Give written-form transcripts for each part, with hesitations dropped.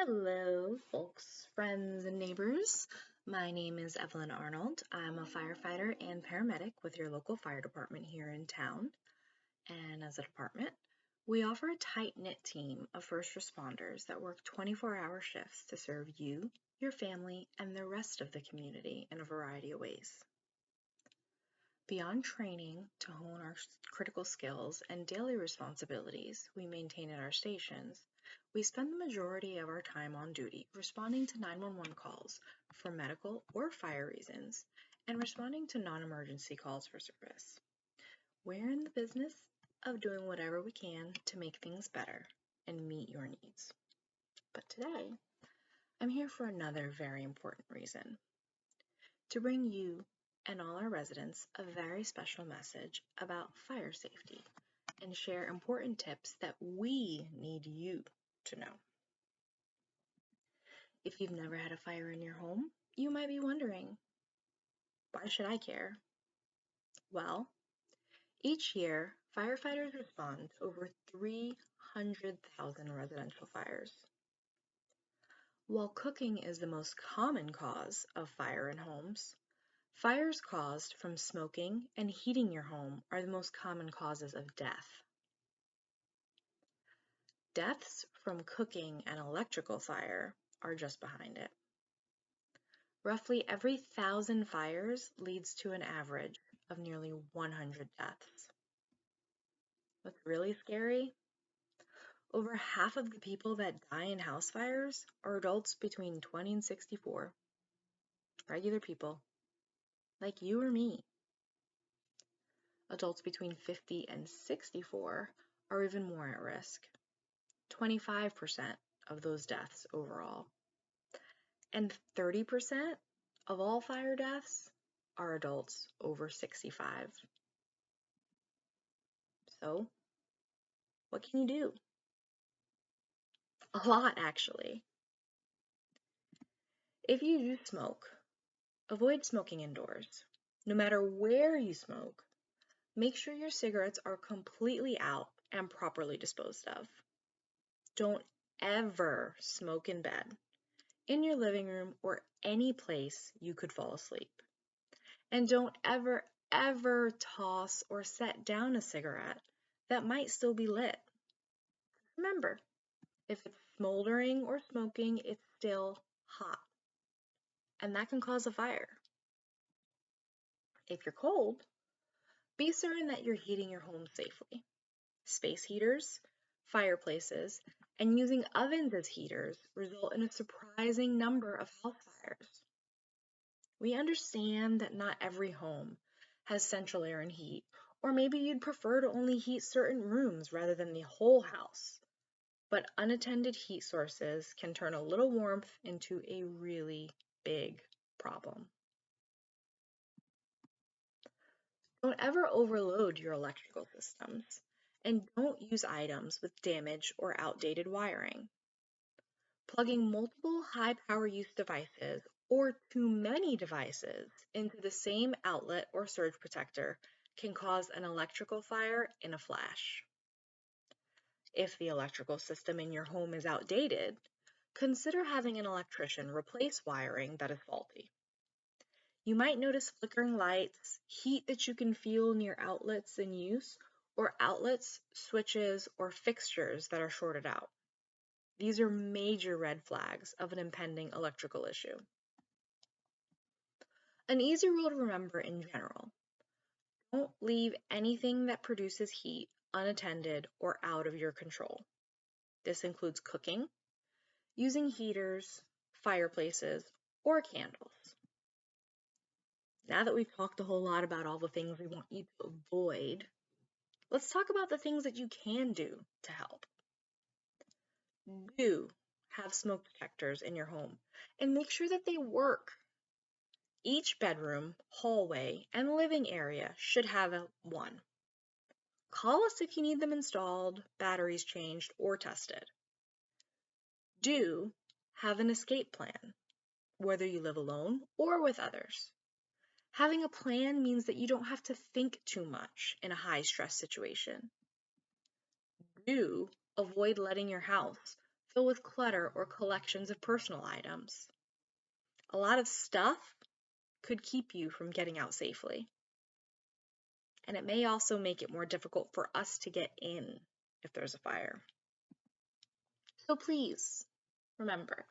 Hello, folks, friends, and neighbors. My name is Evelyn Arnold. I'm a firefighter and paramedic with your local fire department here in town. And as a department, we offer a tight-knit team of first responders that work 24-hour shifts to serve you, your family, and the rest of the community in a variety of ways. Beyond training to hone our critical skills and daily responsibilities we maintain at our stations, we spend the majority of our time on duty responding to 911 calls for medical or fire reasons and responding to non-emergency calls for service. We're in the business of doing whatever we can to make things better and meet your needs. But today, I'm here for another very important reason: to bring you and all our residents a very special message about fire safety and share important tips that we need you to know. If you've never had a fire in your home, you might be wondering, why should I care? Well, each year, firefighters respond to over 300,000 residential fires. While cooking is the most common cause of fire in homes, fires caused from smoking and heating your home are the most common causes of death. Deaths from cooking and electrical fire are just behind it. Roughly every 1,000 fires leads to an average of nearly 100 deaths. What's really scary? Over half of the people that die in house fires are adults between 20 and 64. Regular people, like you or me. Adults between 50 and 64 are even more at risk. 25% of those deaths overall. And 30% of all fire deaths are adults over 65. So, what can you do? A lot, actually. If you do smoke, avoid smoking indoors. No matter where you smoke, make sure your cigarettes are completely out and properly disposed of. Don't ever smoke in bed, in your living room, or any place you could fall asleep. And don't ever toss or set down a cigarette that might still be lit. Remember, if it's smoldering or smoking, it's still hot, and that can cause a fire. If you're cold, be certain that you're heating your home safely. Space heaters, fireplaces, and using ovens as heaters result in a surprising number of house fires. We understand that not every home has central air and heat, or maybe you'd prefer to only heat certain rooms rather than the whole house. But unattended heat sources can turn a little warmth into a really big problem. Don't ever overload your electrical systems, and don't use items with damaged or outdated wiring. Plugging multiple high power use devices or too many devices into the same outlet or surge protector can cause an electrical fire in a flash. If the electrical system in your home is outdated, consider having an electrician replace wiring that is faulty. You might notice flickering lights, heat that you can feel near outlets in use, or outlets, switches, or fixtures that are shorted out. These are major red flags of an impending electrical issue. An easy rule to remember in general: don't leave anything that produces heat unattended or out of your control. This includes cooking, using heaters, fireplaces, or candles. Now that we've talked a whole lot about all the things we want you to avoid, let's talk about the things that you can do to help. Do have smoke detectors in your home and make sure that they work. Each bedroom, hallway, and living area should have one. Call us if you need them installed, batteries changed, or tested. Do have an escape plan, whether you live alone or with others. Having a plan means that you don't have to think too much in a high-stress situation. Do avoid letting your house filled with clutter or collections of personal items. A lot of stuff could keep you from getting out safely. And it may also make it more difficult for us to get in if there's a fire. So please, remember,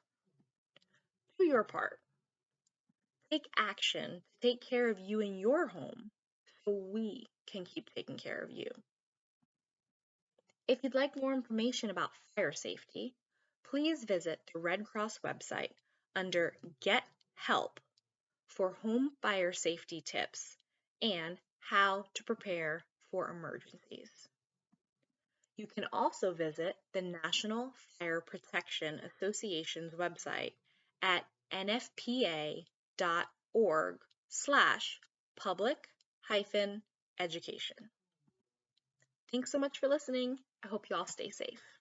do your part. Take action to take care of you and your home so we can keep taking care of you. If you'd like more information about fire safety, please visit the Red Cross website under Get Help for home fire safety tips and how to prepare for emergencies. You can also visit the National Fire Protection Association's website at nfpa.org/public-education. Thanks so much for listening. I hope you all stay safe.